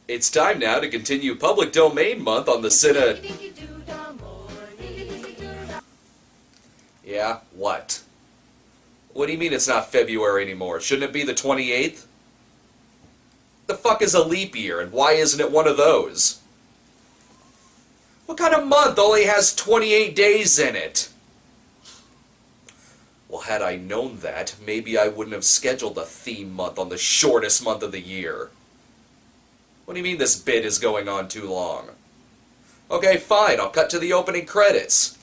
It's time now to continue Public Domain Month on the Yeah, what? What do you mean it's not February anymore? Shouldn't it be the 28th? The fuck is a leap year, and why isn't it one of those? What kind of month only has 28 days in it? Well, had I known that, maybe I wouldn't have scheduled a theme month on the shortest month of the year. What do you mean this bit is going on too long? Okay, fine, I'll cut to the opening credits.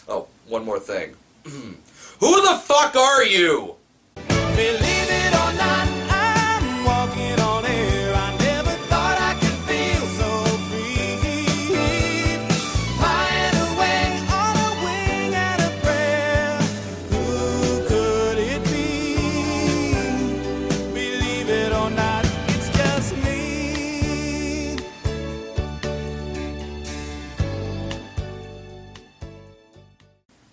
Oh, one more thing. Who the fuck are you? Believe it or not, I'm walking on air. I never thought I could feel so free. Flying away on a wing and a prayer. Who could it be? Believe it or not, it's just me.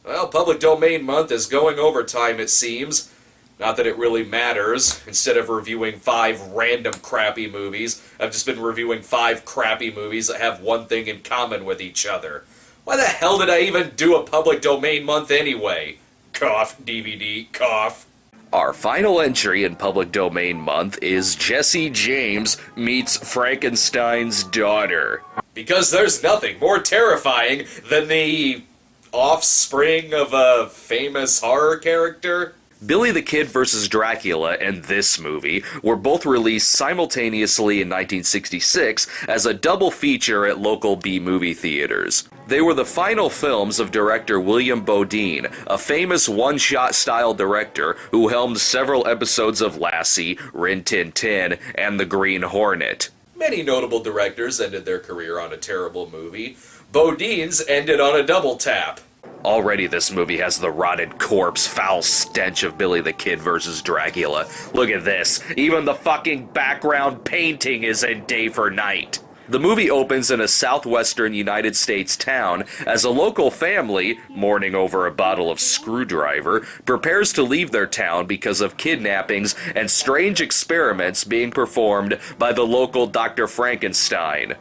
Well, Public Domain Month is going overtime, it seems. Not that it really matters. Instead of reviewing 5 random crappy movies, I've just been reviewing 5 crappy movies that have one thing in common with each other. Why the hell did I even do a Public Domain Month anyway? Cough, DVD, cough. Our final entry in Public Domain Month is Jesse James meets Frankenstein's daughter. Because there's nothing more terrifying than the offspring of a famous horror character. Billy the Kid vs. Dracula and this movie were both released simultaneously in 1966 as a double feature at local B-movie theaters. They were the final films of director William Bodine, a famous one-shot style director who helmed several episodes of Lassie, Rin Tin Tin, and The Green Hornet. Many notable directors ended their career on a terrible movie. Bodine's ended on a double tap. Already this movie has the rotted corpse, foul stench of Billy the Kid vs. Dracula. Look at this. Even the fucking background painting is in day for night. The movie opens in a southwestern United States town as a local family, mourning over a bottle of Screwdriver, prepares to leave their town because of kidnappings and strange experiments being performed by the local Dr. Frankenstein.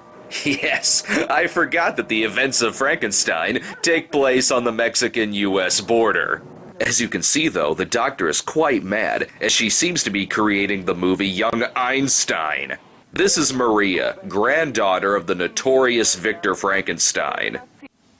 Yes, I forgot that the events of Frankenstein take place on the Mexican-U.S. border. As you can see, though, the doctor is quite mad, as she seems to be creating the movie Young Einstein. This is Maria, granddaughter of the notorious Victor Frankenstein.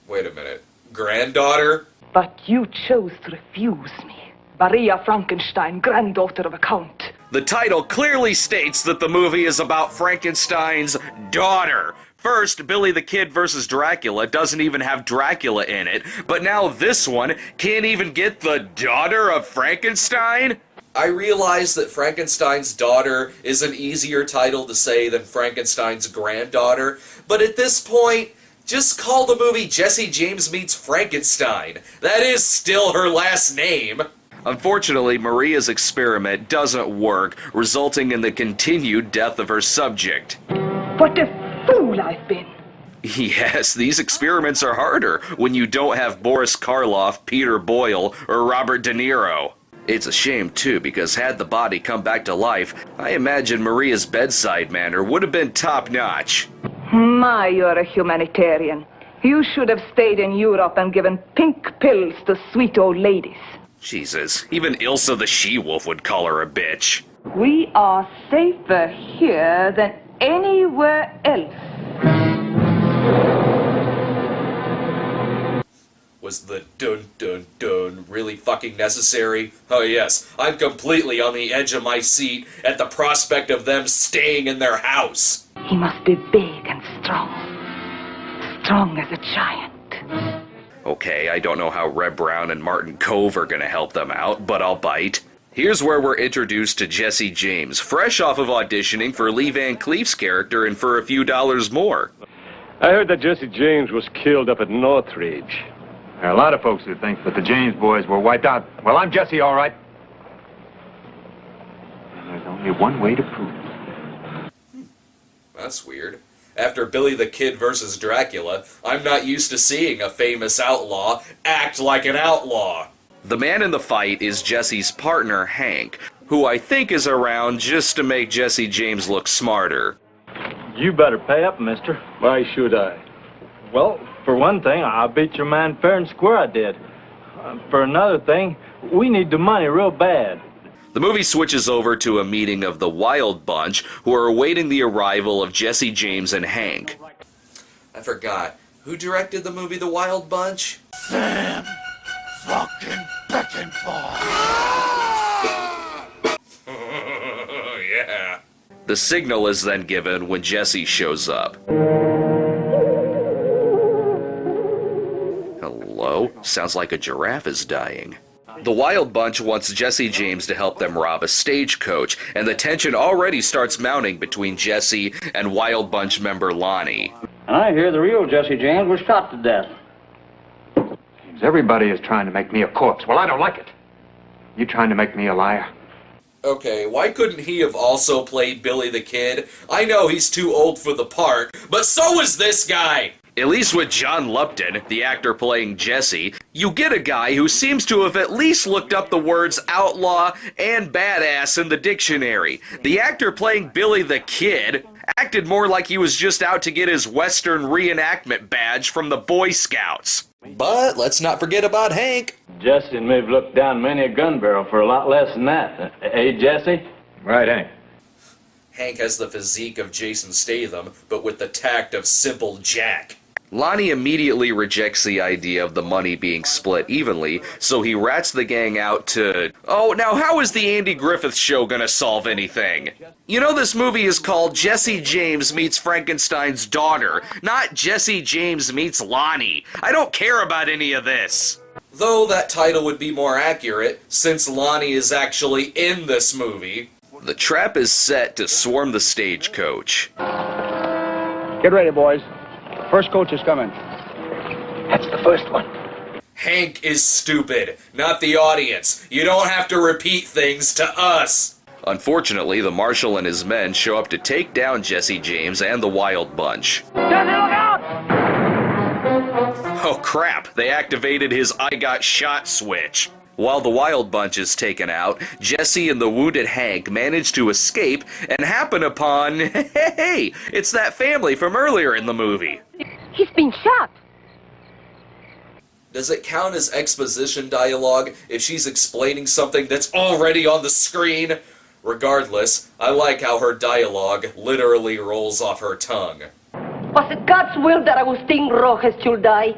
Wait a minute. Granddaughter? But you chose to refuse me. Maria Frankenstein, granddaughter of a count. The title clearly states that the movie is about Frankenstein's daughter. First, Billy the Kid vs. Dracula doesn't even have Dracula in it, but now this one can't even get the daughter of Frankenstein? I realize that Frankenstein's daughter is an easier title to say than Frankenstein's granddaughter, but at this point, just call the movie Jesse James Meets Frankenstein. That is still her last name. Unfortunately, Maria's experiment doesn't work, resulting in the continued death of her subject. What a fool I've been. Yes, these experiments are harder when you don't have Boris Karloff, Peter Boyle, or Robert De Niro. It's a shame, too, because had the body come back to life, I imagine Maria's bedside manner would have been top-notch. My, you're a humanitarian. You should have stayed in Europe and given pink pills to sweet old ladies. Jesus, even Ilsa the she-wolf would call her a bitch. We are safer here than anywhere else. Was the dun-dun-dun really fucking necessary? Oh yes, I'm completely on the edge of my seat at the prospect of them staying in their house. He must be big and strong. Strong as a giant. Okay, I don't know how Reb Brown and Martin Cove are gonna help them out, but I'll bite. Here's where we're introduced to Jesse James, fresh off of auditioning for Lee Van Cleef's character and for a few dollars more. I heard that Jesse James was killed up at Northridge. There are a lot of folks who think that the James boys were wiped out. Well, I'm Jesse, all right. And there's only one way to prove it. That's weird. After Billy the Kid vs. Dracula, I'm not used to seeing a famous outlaw act like an outlaw. The man in the fight is Jesse's partner, Hank, who I think is around just to make Jesse James look smarter. You better pay up, mister. Why should I? Well, for one thing, I beat your man fair and square, I did. For another thing, we need the money real bad. The movie switches over to a meeting of the Wild Bunch, who are awaiting the arrival of Jesse James and Hank. I forgot. Who directed the movie The Wild Bunch? Sam fucking Beckenbauer. Yeah. The signal is then given when Jesse shows up. Hello? Sounds like a giraffe is dying. The Wild Bunch wants Jesse James to help them rob a stagecoach, and the tension already starts mounting between Jesse and Wild Bunch member Lonnie. And I hear the real Jesse James was shot to death. Everybody is trying to make me a corpse. Well, I don't like it. You trying to make me a liar? Okay, why couldn't he have also played Billy the Kid? I know he's too old for the part, but so is this guy! At least with John Lupton, the actor playing Jesse, you get a guy who seems to have at least looked up the words outlaw and badass in the dictionary. The actor playing Billy the Kid acted more like he was just out to get his Western reenactment badge from the Boy Scouts. But let's not forget about Hank. Jesse and me have looked down many a gun barrel for a lot less than that. Hey, Jesse? Right, Hank. Hank has the physique of Jason Statham, but with the tact of Simple Jack. Lonnie immediately rejects the idea of the money being split evenly, so he rats the gang out to... Oh, now how is the Andy Griffith Show gonna solve anything? You know this movie is called Jesse James Meets Frankenstein's Daughter, not Jesse James Meets Lonnie. I don't care about any of this. Though that title would be more accurate, since Lonnie is actually in this movie. The trap is set to swarm the stagecoach. Get ready, boys. First coach is coming. That's the first one. Hank is stupid, not the audience. You don't have to repeat things to us. Unfortunately, the marshal and his men show up to take down Jesse James and the Wild Bunch. Jesse, look out! Oh crap, they activated his I got shot switch. While the Wild Bunch is taken out, Jesse and the wounded Hank manage to escape and happen upon... Hey, it's that family from earlier in the movie. He's been shot. Does it count as exposition dialogue if she's explaining something that's already on the screen? Regardless, I like how her dialogue literally rolls off her tongue. Was it God's will that Agustin Rojas should die?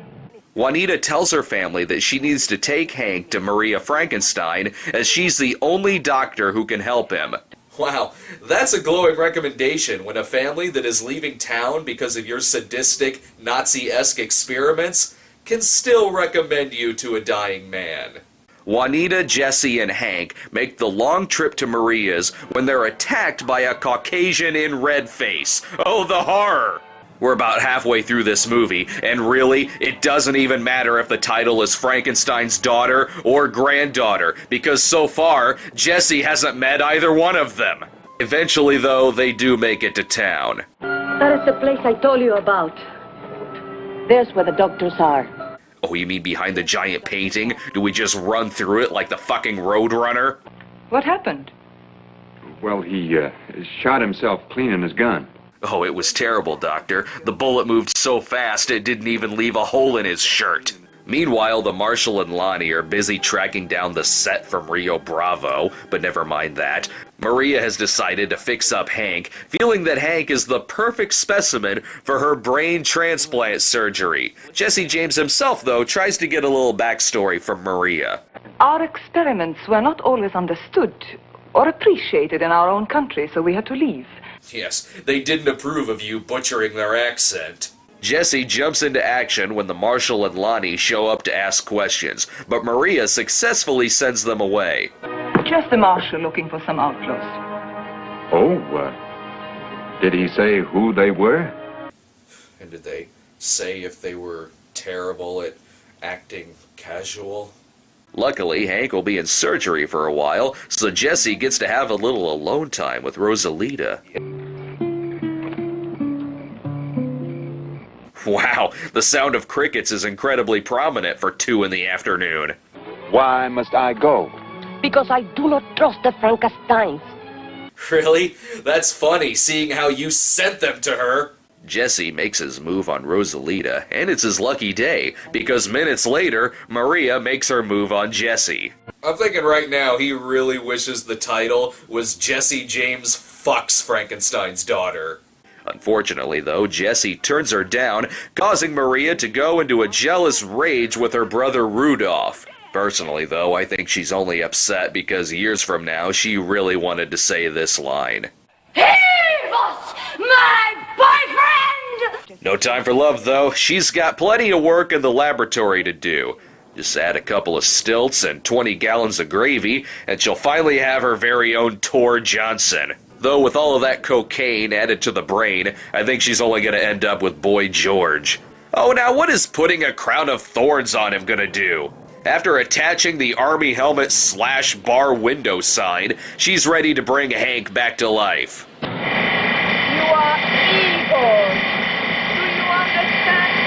Juanita tells her family that she needs to take Hank to Maria Frankenstein as she's the only doctor who can help him. Wow, that's a glowing recommendation when a family that is leaving town because of your sadistic, Nazi-esque experiments can still recommend you to a dying man. Juanita, Jesse, and Hank make the long trip to Maria's when they're attacked by a Caucasian in red face. Oh, the horror! We're about halfway through this movie, and really, it doesn't even matter if the title is Frankenstein's daughter or granddaughter, because so far, Jesse hasn't met either one of them. Eventually, though, they do make it to town. That is the place I told you about. There's where the doctors are. Oh, you mean behind the giant painting? Do we just run through it like the fucking Roadrunner? What happened? Well, he shot himself cleaning his gun. Oh, it was terrible, Doctor. The bullet moved so fast it didn't even leave a hole in his shirt. Meanwhile, the Marshal and Lonnie are busy tracking down the set from Rio Bravo, but never mind that. Maria has decided to fix up Hank, feeling that Hank is the perfect specimen for her brain transplant surgery. Jesse James himself, though, tries to get a little backstory from Maria. Our experiments were not always understood or appreciated in our own country, so we had to leave. Yes, they didn't approve of you butchering their accent. Jesse jumps into action when the Marshal and Lonnie show up to ask questions, but Maria successfully sends them away. Just the marshal looking for some outlaws. Oh, did he say who they were? And did they say if they were terrible at acting casual? Luckily, Hank will be in surgery for a while, so Jesse gets to have a little alone time with Rosalita. Wow, the sound of crickets is incredibly prominent for 2 in the afternoon. Why must I go? Because I do not trust the Frankensteins. Really? That's funny, seeing how you sent them to her. Jesse makes his move on Rosalita, and it's his lucky day, because minutes later, Maria makes her move on Jesse. I'm thinking right now he really wishes the title was Jesse James Fucks Frankenstein's Daughter. Unfortunately, though, Jesse turns her down, causing Maria to go into a jealous rage with her brother Rudolph. Personally, though, I think she's only upset because years from now she really wanted to say this line. He was my boyfriend! No time for love, though. She's got plenty of work in the laboratory to do. Just add a couple of stilts and 20 gallons of gravy, and she'll finally have her very own Tor Johnson. Though with all of that cocaine added to the brain, I think she's only going to end up with Boy George. Oh, now what is putting a crown of thorns on him gonna do? After attaching the army helmet / bar window sign, she's ready to bring Hank back to life. You are evil. Do you understand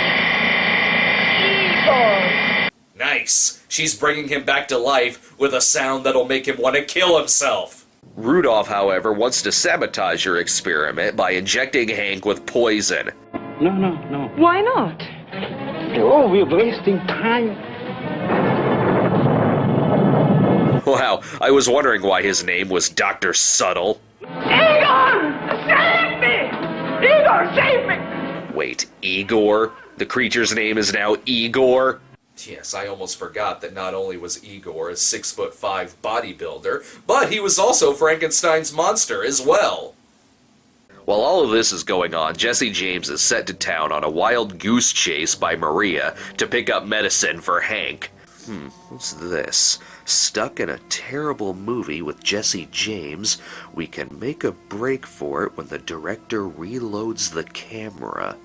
me? Evil. Nice. She's bringing him back to life with a sound that'll make him want to kill himself. Rudolph, however, wants to sabotage her experiment by injecting Hank with poison. No. Why not? Oh, we're wasting time. Wow, I was wondering why his name was Dr. Subtle. Igor! Save me! Igor, save me! Wait, Igor? The creature's name is now Igor? Yes, I almost forgot that not only was Igor a 6'5" bodybuilder, but he was also Frankenstein's monster as well. While all of this is going on, Jesse James is set to town on a wild goose chase by Maria to pick up medicine for Hank. What's this? Stuck in a terrible movie with Jesse James, we can make a break for it when the director reloads the camera.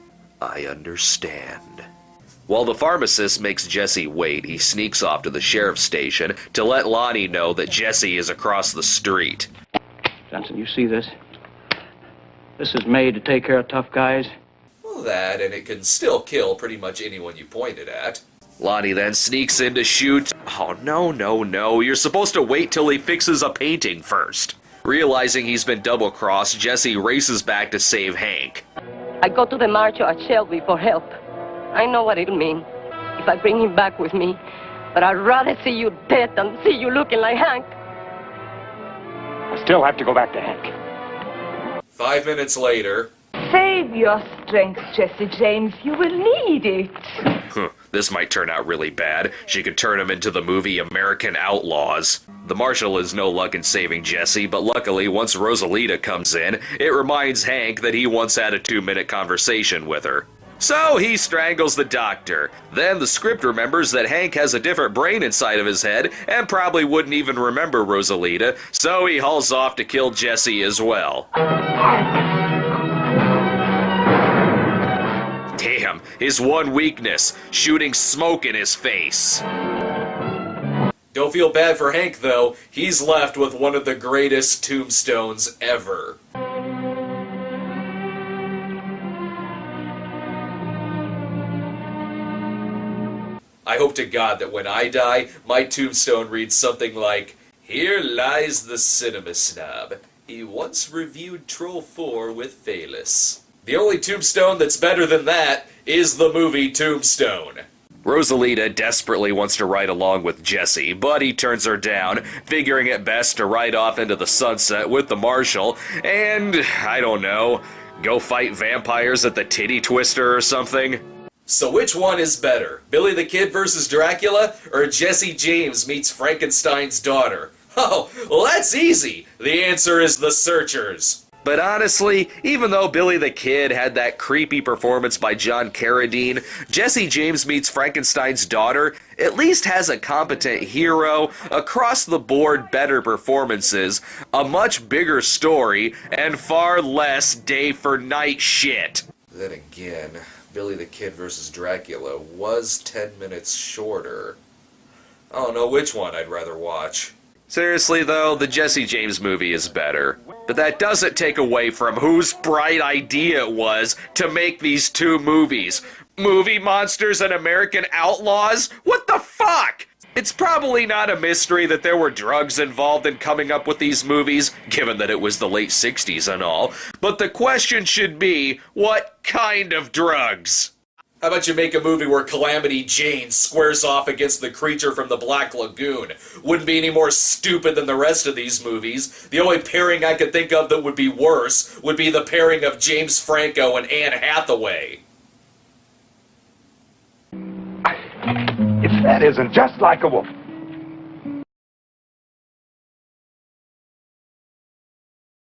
I understand. While the pharmacist makes Jesse wait, he sneaks off to the sheriff's station to let Lonnie know that Jesse is across the street. Johnson, you see this? This is made to take care of tough guys. Well, that, and it can still kill pretty much anyone you point it at. Lonnie then sneaks in to shoot. Oh, no. You're supposed to wait till he fixes a painting first. Realizing he's been double-crossed, Jesse races back to save Hank. I go to the march at Shelby for help. I know what it'll mean if I bring him back with me, but I'd rather see you dead than see you looking like Hank. I still have to go back to Hank. 5 minutes later. Save your strength, Jesse James. You will need it. This might turn out really bad. She could turn him into the movie American Outlaws. The marshal is no luck in saving Jesse, but luckily, once Rosalita comes in, it reminds Hank that he once had a 2-minute conversation with her. So he strangles the doctor. Then the script remembers that Hank has a different brain inside of his head and probably wouldn't even remember Rosalita, so he hauls off to kill Jesse as well. Damn, his one weakness, shooting smoke in his face. Don't feel bad for Hank, though. He's left with one of the greatest tombstones ever. I hope to God that when I die, my tombstone reads something like, "Here lies the cinema snob. He once reviewed Troll 4 with Phalis." The only tombstone that's better than that is the movie Tombstone. Rosalita desperately wants to ride along with Jesse, but he turns her down, figuring it best to ride off into the sunset with the marshal and, I don't know, go fight vampires at the Titty Twister or something. So which one is better, Billy the Kid versus Dracula, or Jesse James meets Frankenstein's daughter? Oh, well that's easy. The answer is The Searchers. But honestly, even though Billy the Kid had that creepy performance by John Carradine, Jesse James Meets Frankenstein's Daughter at least has a competent hero, across-the-board better performances, a much bigger story, and far less day-for-night shit. Then again, Billy the Kid vs. Dracula was 10 minutes shorter. I don't know which one I'd rather watch. Seriously though, the Jesse James movie is better. But that doesn't take away from whose bright idea it was to make these two movies. Movie monsters and American Outlaws? What the fuck? It's probably not a mystery that there were drugs involved in coming up with these movies, given that it was the late 60s and all. But the question should be, what kind of drugs? How about you make a movie where Calamity Jane squares off against the creature from the Black Lagoon? Wouldn't be any more stupid than the rest of these movies. The only pairing I could think of that would be worse would be the pairing of James Franco and Anne Hathaway. Its head isn't just like a wolf.